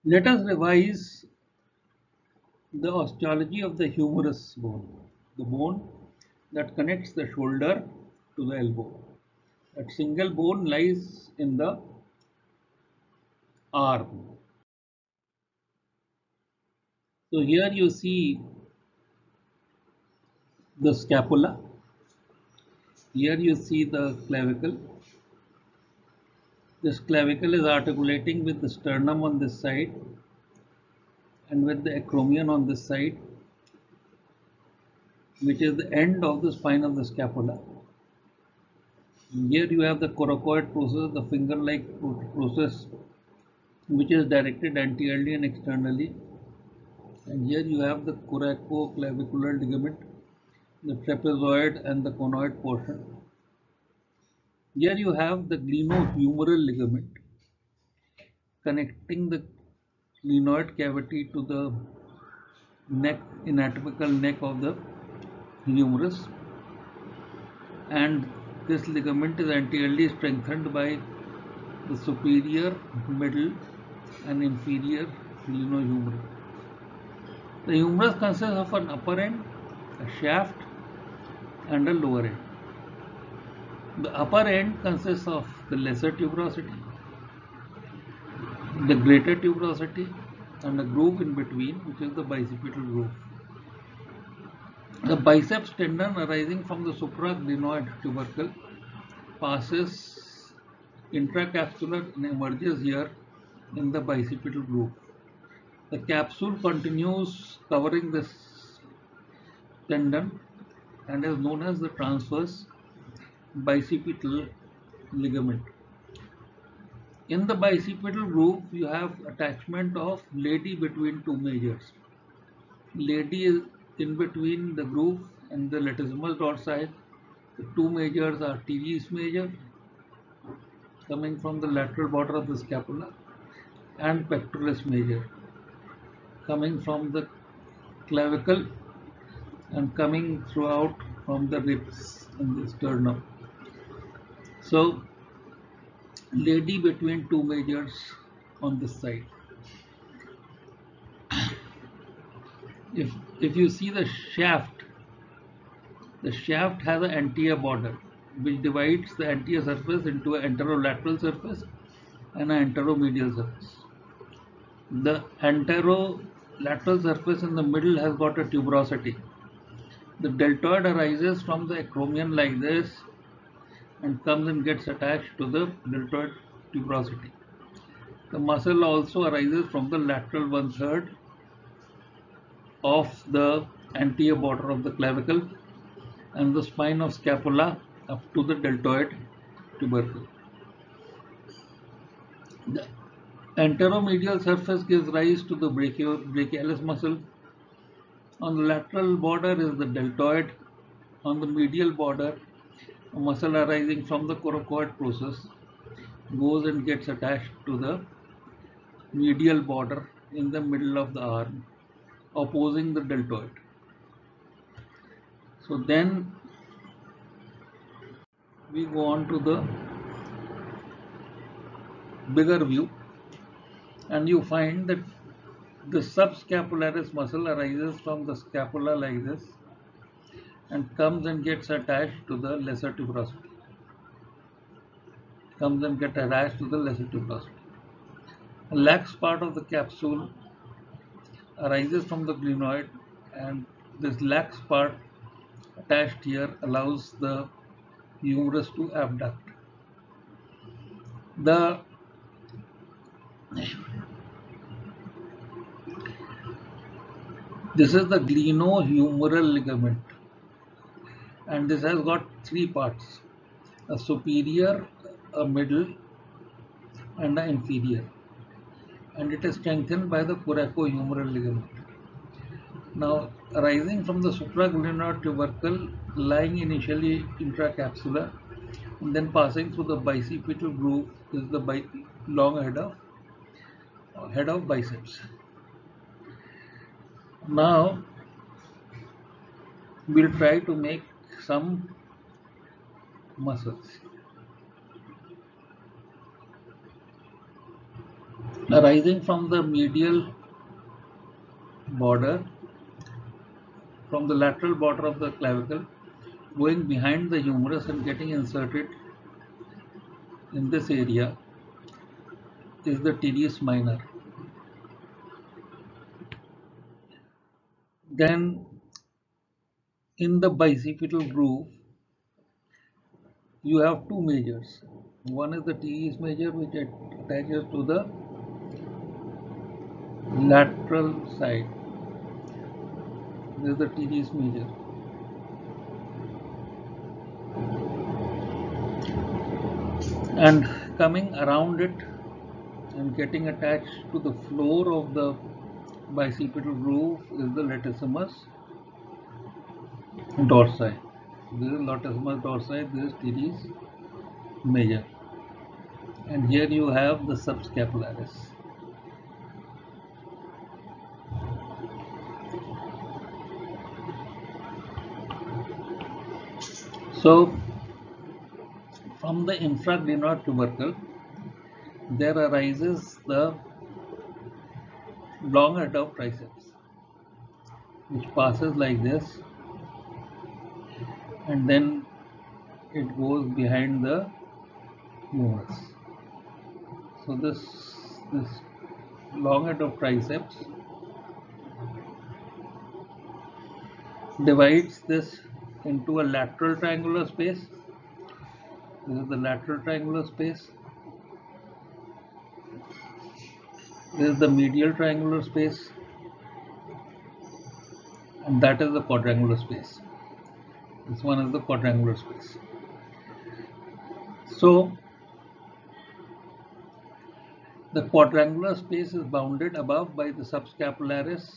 Let us revise the osteology of the humerus bone, the bone that connects the shoulder to the elbow. That single bone lies in the arm. So here you see the scapula. Here you see the clavicle. This clavicle is articulating with the sternum on this side and with the acromion on this side, which is the end of the spine of the scapula. Here you have the coracoid process, the finger-like process, which is directed anteriorly and externally. And here you have the coracoclavicular ligament, the trapezoid and the conoid portion. Here you have the glenohumeral ligament connecting the glenoid cavity to the neck, anatomical neck of the humerus, and this ligament is anteriorly strengthened by the superior, middle, and inferior glenohumeral. The humerus consists of an upper end, a shaft, and a lower end. The upper end consists of the lesser tuberosity, the greater tuberosity, and a groove in between, which is the bicipital groove. The biceps tendon arising from the supraglenoid tubercle passes intracapsular and emerges here in the bicipital groove. The capsule continues covering this tendon and is known as the transverse bicipital ligament. In the bicipital groove, you have attachment of lady between two majors. Lady is in between the groove and the latissimus dorsi. The two majors are teres major, coming from the lateral border of the scapula, and pectoralis major, coming from the clavicle and coming throughout from the ribs and the sternum. So, lady between two majors on this side. If you see the shaft has an anterior border which divides the anterior surface into an anterolateral surface and an anteromedial surface. The anterolateral surface in the middle has got a tuberosity. The deltoid arises from the acromion like this and comes and gets attached to the deltoid tuberosity. The muscle also arises from the lateral 1/3 of the anterior border of the clavicle and the spine of scapula up to the deltoid tubercle. The anteromedial surface gives rise to the brachialis muscle. On the lateral border is the deltoid. On the medial border, a muscle arising from the coracoid process goes and gets attached to the medial border in the middle of the arm, opposing the deltoid. So then we go on to the bigger view, and you find that the subscapularis muscle arises from the scapula like this and comes and gets attached to the lesser tuberosity. A lax part of the capsule arises from the glenoid, and this lax part attached here allows the humerus to abduct. This is the glenohumeral ligament, and this has got three parts: a superior, a middle, and an inferior, and it is strengthened by the coracohumeral ligament. Now, arising from the supraglenoid tubercle, lying initially intracapsular, and then passing through the bicipital groove is the long head of biceps. Now, we'll try to make some muscles. arising from the medial border, from the lateral border of the clavicle, going behind the humerus and getting inserted in this area is the teres minor. Then in the bicipital groove, you have two majors. One is the teres major, which attaches to the lateral side. This is the teres major. And coming around it and getting attached to the floor of the bicipital groove is the latissimus dorsi. This is latissimus dorsi, this is teres major. And here you have the subscapularis. So from the infraglenoid tubercle, there arises the long head of triceps, which passes like this, and then it goes behind the humerus. So this long head of triceps divides this into a lateral triangular space. This is the lateral triangular space. This is the medial triangular space, and that is the quadrangular space. This one is the quadrangular space. So the quadrangular space is bounded above by the subscapularis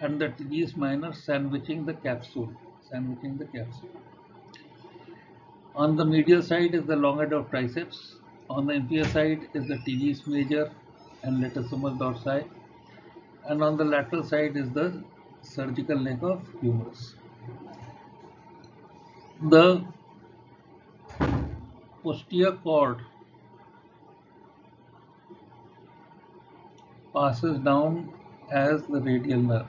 and the teres minor sandwiching the capsule. On the medial side is the long head of triceps. On the inferior side is the teres major and latissimus dorsi, and on the lateral side is the surgical neck of humerus. The posterior cord passes down as the radial nerve.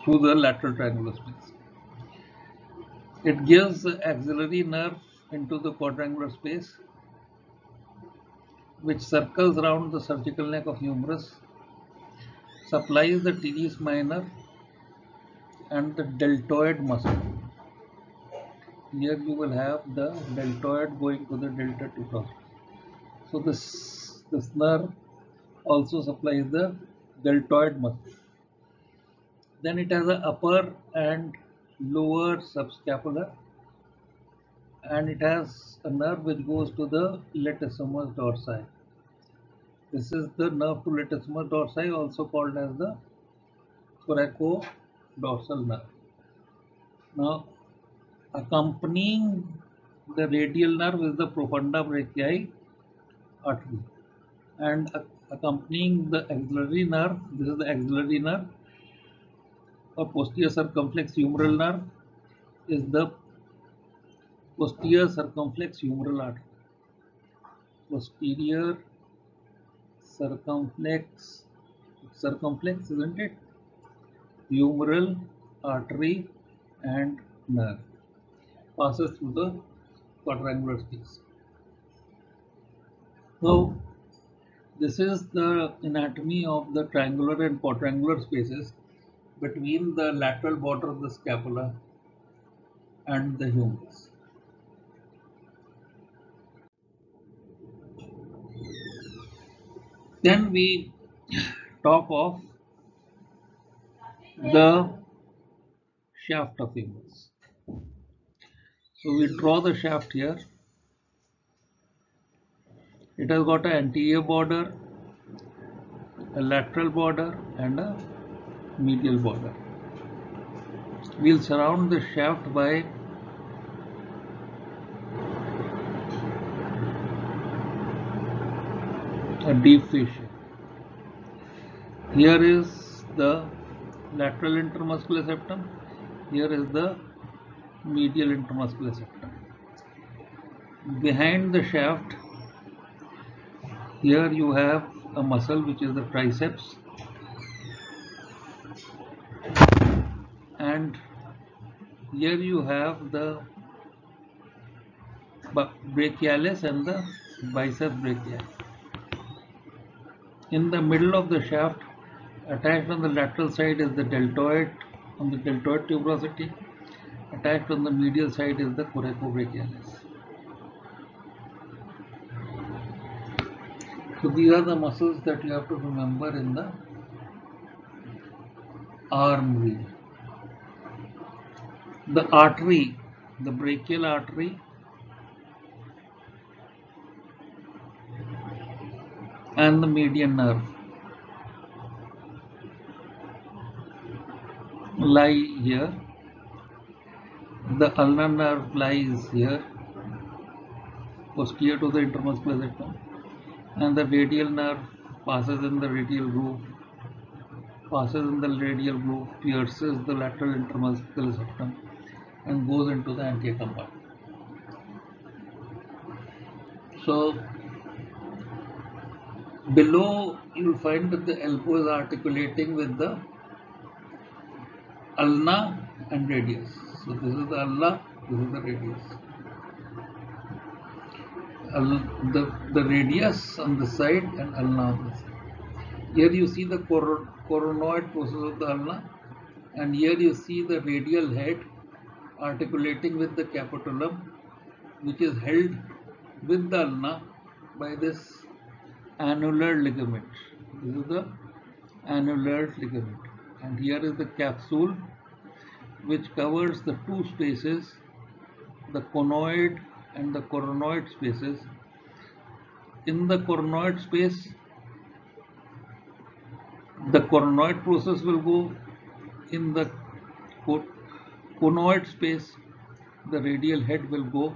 Through the lateral triangular space. It gives the axillary nerve into the quadrangular space, which circles around the surgical neck of humerus, supplies the teres minor and the deltoid muscle. Here you will have the deltoid going to the delta tuberosity. So this nerve also supplies the deltoid muscle. Then it has an upper and lower subscapular, and it has a nerve which goes to the latissimus dorsi. This is the nerve to latissimus dorsi, also called as the thoracodorsal nerve. Now, accompanying the radial nerve is the profunda brachii artery, and accompanying the axillary nerve, this is the axillary nerve, or posterior circumflex humeral nerve, is the posterior circumflex humeral artery. Posterior circumflex, isn't it? Humeral artery and nerve passes through the quadrangular space. So this is the anatomy of the triangular and quadrangular spaces between the lateral border of the scapula and the humerus. Then we talk of the shaft of humerus. So we draw the shaft here. It has got an anterior border, a lateral border, and a medial border. We'll surround the shaft by a deep fissure. Here is the lateral intermuscular septum. Here is the medial intermuscular septum. Behind the shaft, here you have a muscle which is the triceps, and here you have the brachialis and the biceps brachii. In the middle of the shaft, attached on the lateral side is the deltoid, on the deltoid tuberosity. Attached on the medial side is the coracobrachialis. So these are the muscles that you have to remember in the arm wheel. The artery, the brachial artery and the median nerve lie here. The ulnar nerve lies here, posterior to the intermuscular septum, and the radial nerve passes in the radial groove, pierces the lateral intermuscular septum, and goes into the anterior compartment. So below you will find that the elbow is articulating with the ulna and radius. So this is the ulna, this is the radius. The radius on the side and ulna on the side. Here you see the coronoid process of the ulna, and here you see the radial head articulating with the capitulum, which is held with the ulna by this annular ligament. This is the annular ligament, and here is the capsule which covers the two spaces, the conoid and the coronoid spaces. In the coronoid space, the coronoid process will go. In the conoid space, the radial head will go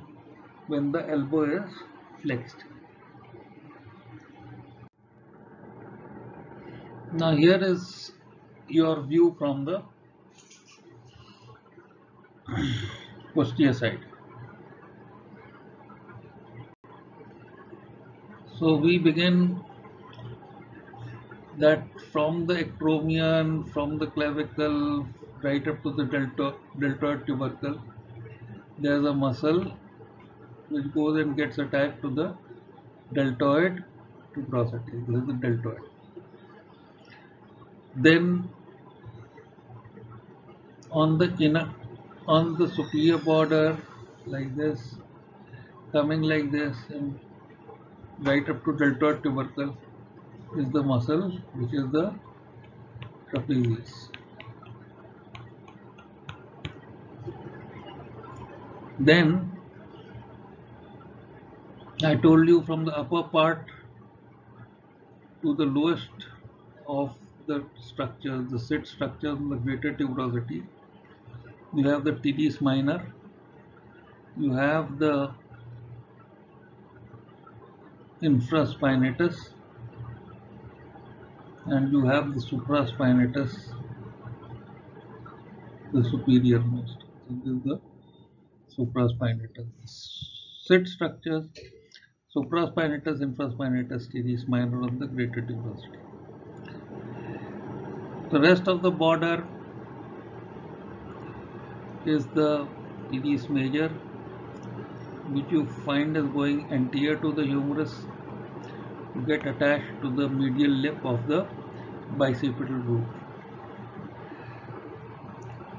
when the elbow is flexed. Now here is your view from the posterior side. So we begin that from the acromion, from the clavicle, right up to the deltoid tubercle, there is a muscle which goes and gets attached to the deltoid tuberosity. This is the deltoid. Then on the superior border, like this, coming like this, and right up to deltoid tubercle is the muscle which is the trapezius. Then I told you from the upper part to the lowest of the structures, the sit structures in the greater tuberosity, you have the teres minor, you have the infraspinatus, and you have the supraspinatus, the superior most. So this is the supraspinatus. Sit structures, supraspinatus, infraspinatus, teres minor on the greater tuberosity. The rest of the border is the teres major, which you find is going anterior to the humerus to get attached to the medial lip of the bicipital groove.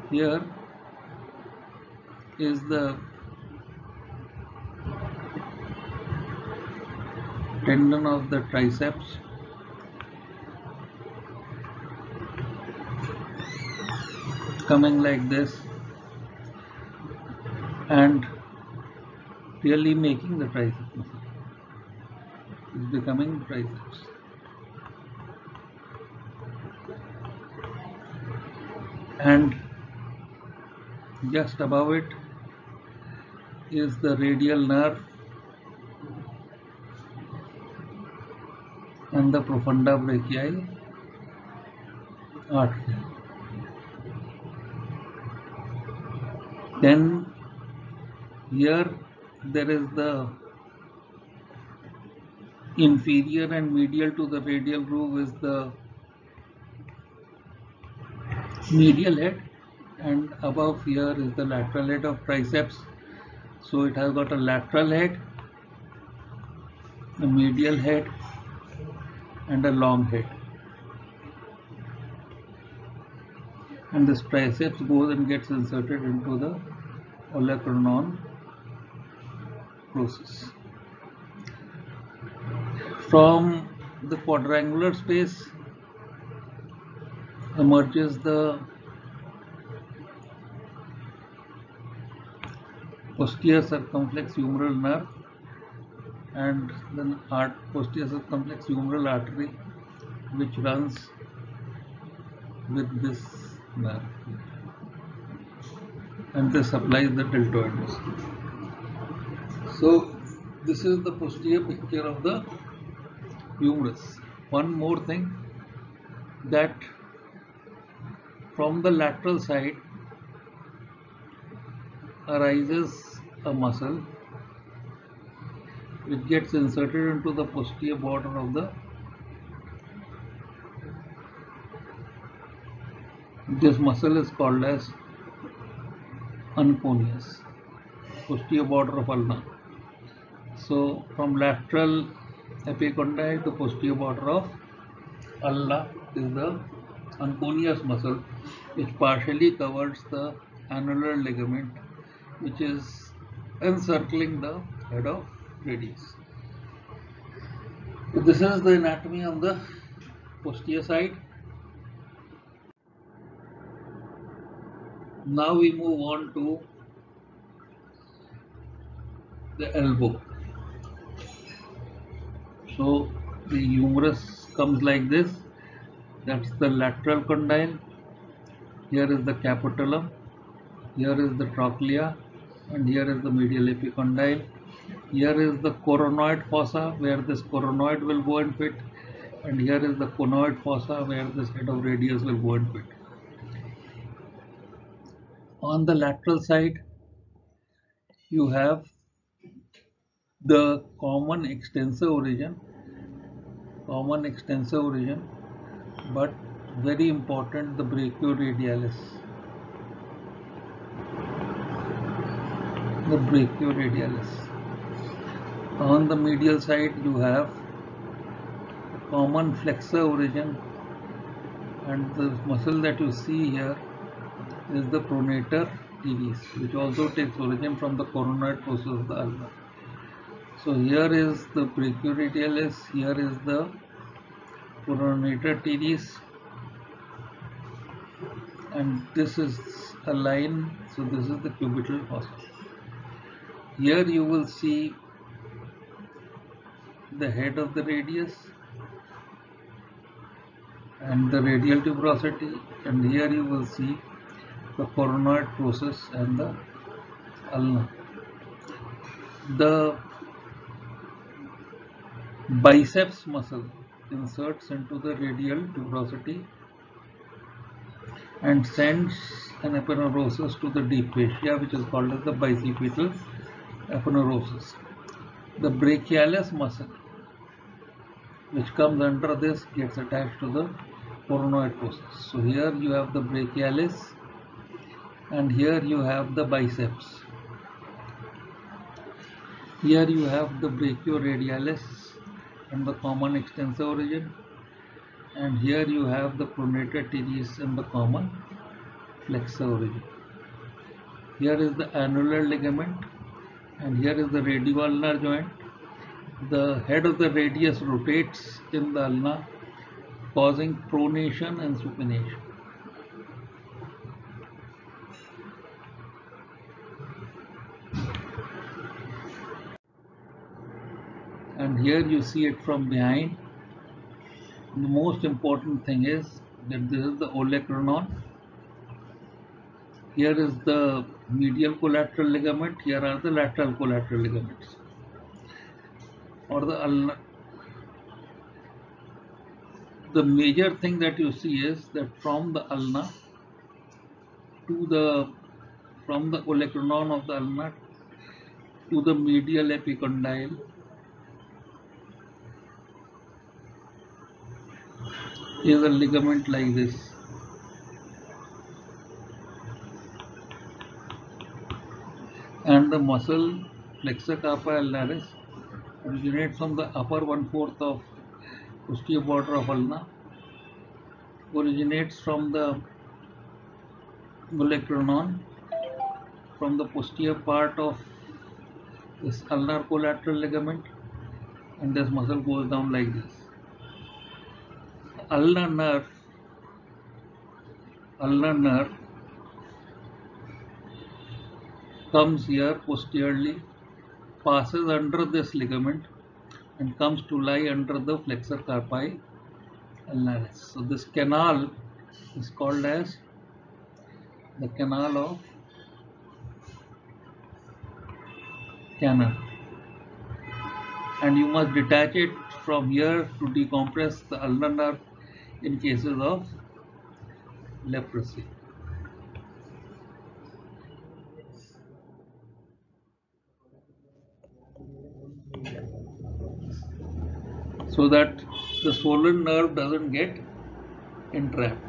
Here is the tendon of the triceps, coming like this and really making the triceps muscle. It's becoming triceps. And just above it is the radial nerve and the profunda brachii artery. Then here there is the inferior and medial to the radial groove is the medial head, and above here is the lateral head of triceps. So it has got a lateral head, a medial head, and a long head. And this triceps goes and gets inserted into the olecranon process. From the quadrangular space emerges the posterior circumflex humeral nerve and then posterior circumflex humeral artery, which runs with this nerve, and this supplies the deltoid muscle. So this is the posterior picture of the humerus. One more thing, that from the lateral side arises a muscle which gets inserted into the posterior border of the this muscle is called as unconeus, posterior border of ulna. So from lateral epicondyle to posterior border of ulna is the unconeus muscle, which partially covers the annular ligament, which is encircling the head of radius. So this is the anatomy on the posterior side. Now we move on to the elbow. So the humerus comes like this. That's the lateral condyle. Here is the capitulum. Here is the trochlea, and here is the medial epicondyle. Here is the coronoid fossa, where this coronoid will go and fit, and here is the conoid fossa, where this head of radius will go and fit. On the lateral side, you have the common extensor origin, but very important, the brachioradialis. On the medial side, you have common flexor origin, and the muscle that you see here is the pronator teres, which also takes origin from the coronoid process of the ulna. So here is the brachioradialis, here is the pronator teres, and this is a line. So this is the cubital fossa. Here you will see the head of the radius and the radial tuberosity, and here you will see the coronoid process and the ulna. The biceps muscle inserts into the radial tuberosity and sends an aponeurosis to the deep fascia, which is called as the bicipital aponeurosis. The brachialis muscle, which comes under this, gets attached to the coronoid process. So here you have the brachialis, and here you have the biceps. Here you have the brachioradialis and the common extensor origin, and here you have the pronator teres and the common flexor origin. Here is the annular ligament, and here is the radioulnar joint. The head of the radius rotates in the ulna, causing pronation and supination. And here you see it from behind. The most important thing is that this is the olecranon. Here is the medial collateral ligament. Here are the lateral collateral ligaments. Or the ulna. The major thing that you see is that from the ulna to from the olecranon of the ulna to the medial epicondyle. Is a ligament like this, and the muscle flexor carpi ulnaris originates from the upper 1/4 of posterior border of ulna, originates from the olecranon, from the posterior part of this ulnar collateral ligament, and this muscle goes down like this. Ulnar nerve comes here posteriorly, passes under this ligament, and comes to lie under the flexor carpi ulnaris. So this canal is called as the canal of Kanner, and you must detach it from here to decompress the ulnar nerve in cases of leprosy. So that the swollen nerve doesn't get entrapped.